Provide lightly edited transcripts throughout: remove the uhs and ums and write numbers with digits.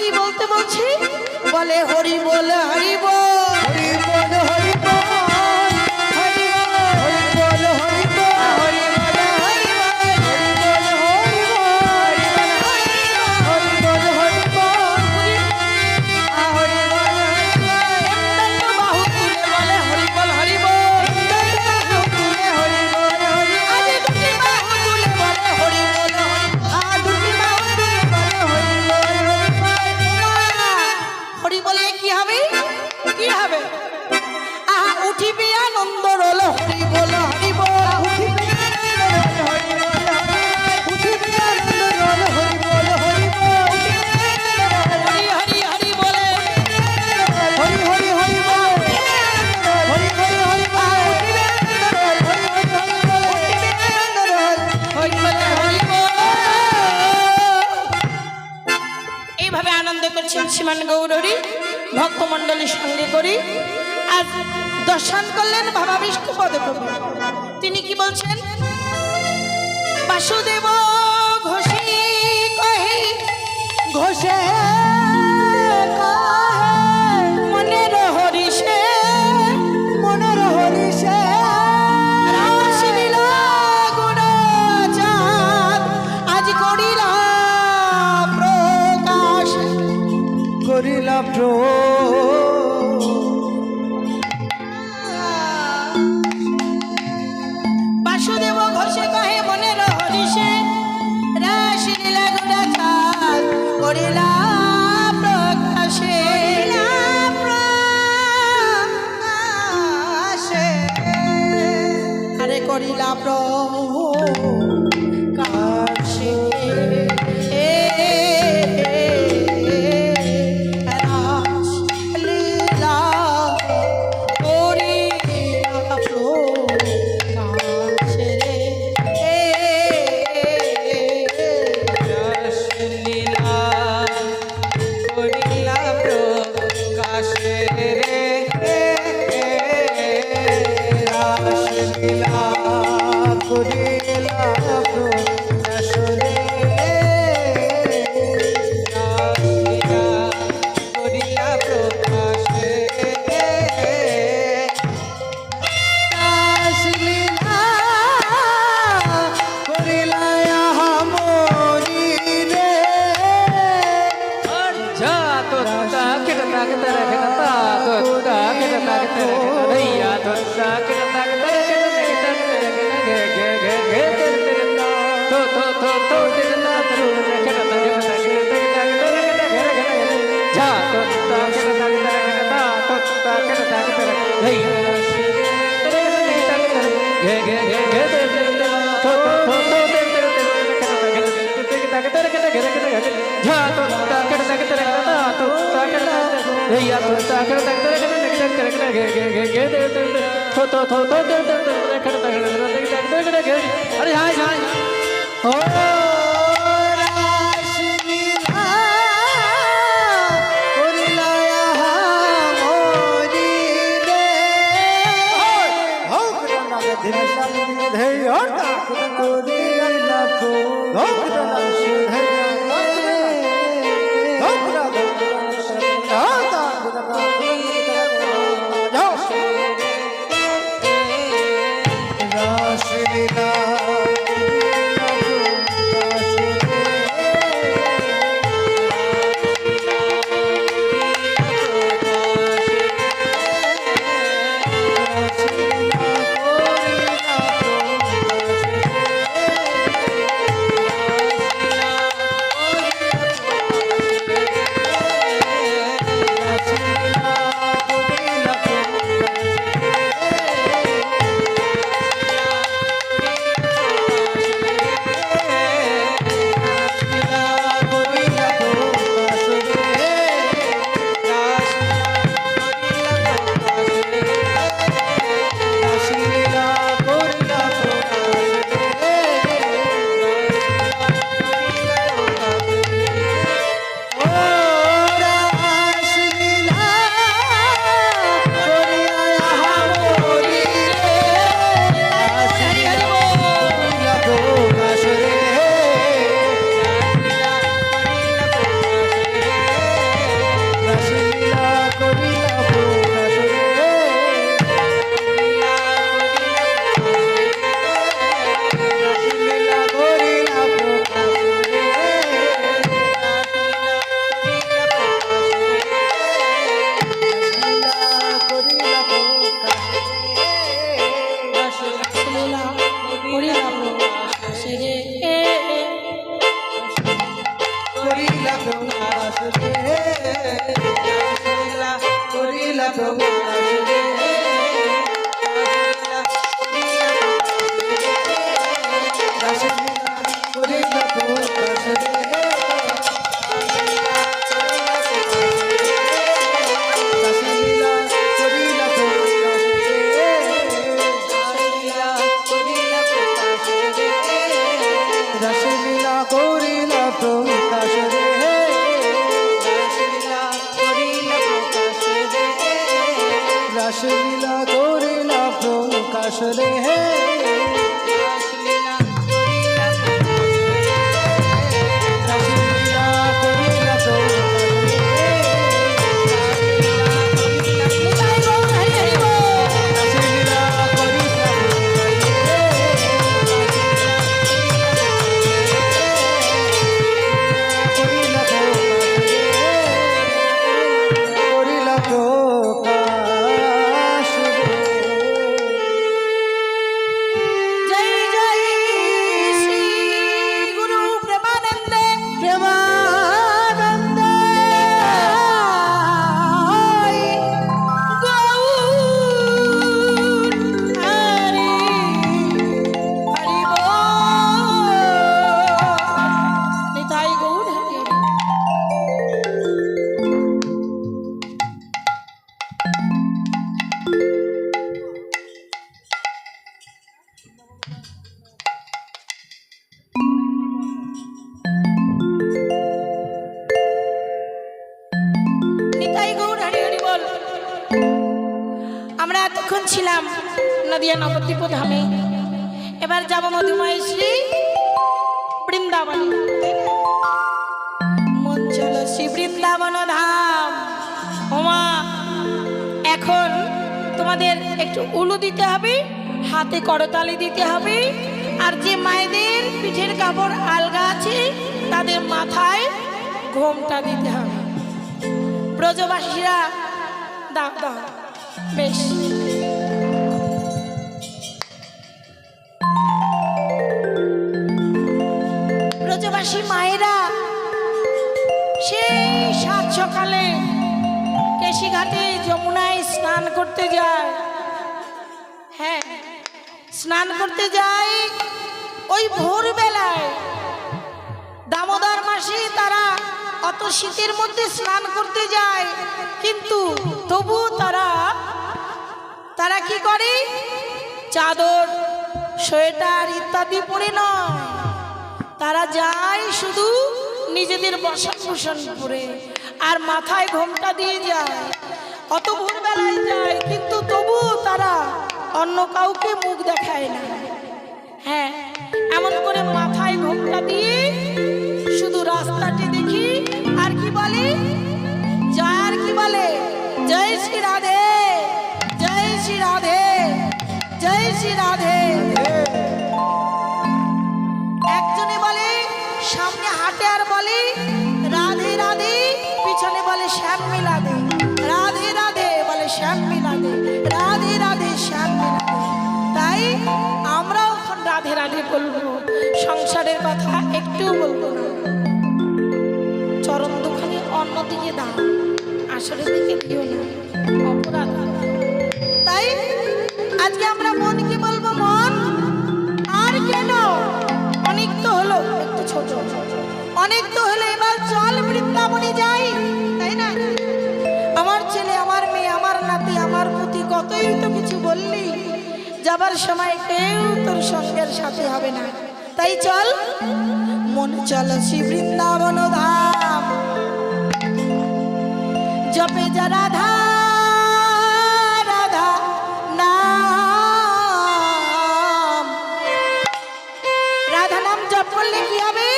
কি বলতে বলছি? বলে হরি বল হরি বল হরি বল হরি বল হরি বল হরি বল হরি বল হরি বল হরি বল হরি বল বাহু তুলে বলে হরি বল হরি বল তুলে হরি বল হরি আজ দুটি বাহু তুলে বলে হরি বল দুটি বাহু তুলে বলে হরি বল হরি বলে কি হবে? কি হবে? আহা উঠিবে আনন্দ রোল হরি বল হরি বল উঠিবে হরি বল উঠিবে আনন্দ রোল হরি বল হরি বল হরি হরি হরি বলে হরি হরি হরি বল হরি হরি হরি বল হরি বলে হরি বল। এইভাবে আনন্দ করছেন শ্রীমান গৌরহরি ভক্তমণ্ডলীর সঙ্গে করি। আজ দর্শন করলেন বাবা বিষ্ণু পদকবি। তিনি কি বলছেন? বাসুদেব ঘোষী কহে ঘোষে মনের হরিষে মনের হরিষে রাসলীলা গুণচাঁদ আজ করিলা প্রকাশ। করিলা বাসুদেব ঘোষে কহে মনের হরিষে রাসলীলা গুণচাঁদ করিলা প্রকাশে। আরে করিলা প্রকাশে রাসলীলা করিলা প্রকাশে। রাসলীলা করিলা প্রকাশে রে রাসলীলা করিলা প্রকাশে রে রাসলীলা করিলা প্রকাশে রাসলীলা করিলা মরি রে जा तो ता कितना कितना रखता तो ता कितना कितना भैया तो ता कितना कितना गे गे गे गे तो कितना तरू कितना कितना जा तो ता कितना कितना रखता तो ता कितना कितना भैया गे गे गे गे तो जा तो ता कितना कितना तो ता कितना भैया तो ता कितना कितना गे गे गे गे तो अरे हाय हाय ও রাসলীলা করিলা মরি রে হোক না ধীরে সামনে ধেয় করিলা হোক না সুধে হোক না রাসলীলা প্রকাশ রে রাসলীলা করিলা প্রকাশ রে রাসলীলা করিলা প্রকাশ রে রাসলীলা করিলা প্রকাশ রে রাসলীলা করিলা প্রকাশ রে রাসলীলা করিলা প্রকাশ রে রাসলীলা করিলা প্রকাশ রে রাসলীলা করিলা প্রকাশ রে রাসলীলা করিলা প্রকাশ নিতাই গৌর হরি হরি বল। রাসলীলা করিলা করিলা প্রকাশ রে জয় জয় শ্রী গুরু প্রেমানন্দে প্রেমানন্দ গৌর হরি হরি বল। নিতাই গৌর হরি হরি। নিতাই গৌর হরি হরি বল। আমরা এতক্ষণ ছিলাম নদিয়া নবদ্বীপ ধামে, এবার যাব মধুময় শ্রী বৃন্দাবন। মন চলো শ্রী বৃন্দাবন ধাম। ওমা, এখন তোমাদের একটু উলু দিতে হবে, হাতে করতালি দিতে হবে, আর যে মায়েদের পিঠের কাপড় আলগা আছে তাদের মাথায় ঘোমটা দিতে হবে। ব্রজবাসীরা দাও দাও, বেশ। ব্রজবাসী মায়েরা সেই সাত সকালে কেশিঘাটে যমুনায় স্নান করতে যায়। হ্যাঁ, স্নান করতে যায় ওই ভোরবেলায়। দামোদর মাসে তারা অত শীতের মধ্যে স্নান করতে যায়, কিন্তু তবু তারা কি করে, চাদর সোয়েটার ইত্যাদি পরে নয়, তারা যায় শুধু নিজেদের বসন ভূষণ পরে আর মাথায় ঘোমটা দিয়ে যায়। অত ভোরবেলায় যায়, কিন্তু তবু তারা অন্য কাউকে মুখ দেখায় না। হ্যাঁ, এমন করে মাথায় ঘোমটা দিয়ে শুধু রাস্তাটি দেখি। আর কি বলে, যার কি বলে, জয় শ্রী রাধে, জয় শ্রী রাধে, জয় শ্রী রাধে। একজনে বলে সামনে হাঁটে আর বলে রাধে রাধে, পিছনে বলে শ্যাম মিলা দে, রাধে রাধে বলে শ্যাম মিলা দে, রাধে রাধে শ্যাম মিলা দে। তাই আমরাও এখন রাধে রাধে বলবো, সংসারের কথা একটু বলবো না। চরণ দুখানি অন্যদিকে দাও, আসলের দিকে দিও না, অপরাধ। তাই আজকে আমরা মনকে বলবো, মন আর কেন, অনেক তো হলো, একটু ছোট অনেক তো হলো, এবার চল বৃন্দাবনে যাই, তাই না? আমার ছেলে, আমার মেয়ে, আমার নাতি, আমার পুতি, কতই তো কিছু বললি, যাবার সময় কেউ তোর সঙ্গের সাথে হবে না। তাই চল, মন চল শ্রী বৃন্দাবন ধাম, জপে যা রাধা রাধা নাম। রাধা নাম জপ করলে কি হবে?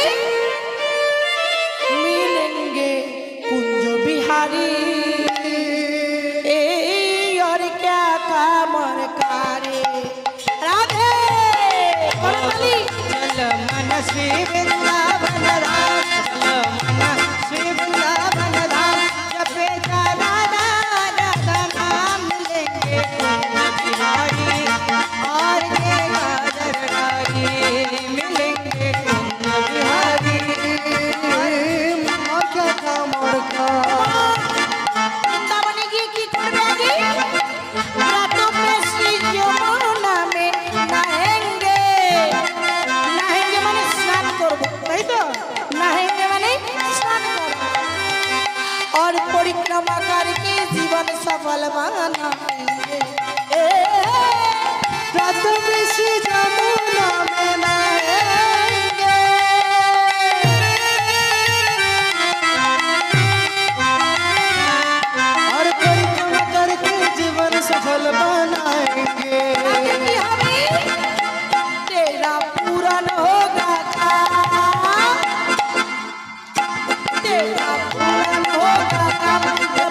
মিলেঙ্গে কুঞ্জ বিহারি, এই और क्या काम और कार्य। राधे करताली। चल मन श्री वृंदावन धाम, चल मन श्री वृंदावन धाम, जपे जा राधा राधा नाम, लेंगे बिहारी और के नरनारी, मिलेंगे कुंज बिहारी और क्या परिक्रमा करके जीवन सफल बनाएंगे रात बेसी जमुना में नहाएंगे और परिक्रमा करके जीवन सफल बनाएंगे कि हमें तेरा पूरन होगा काम तेरा पूरन होगा काम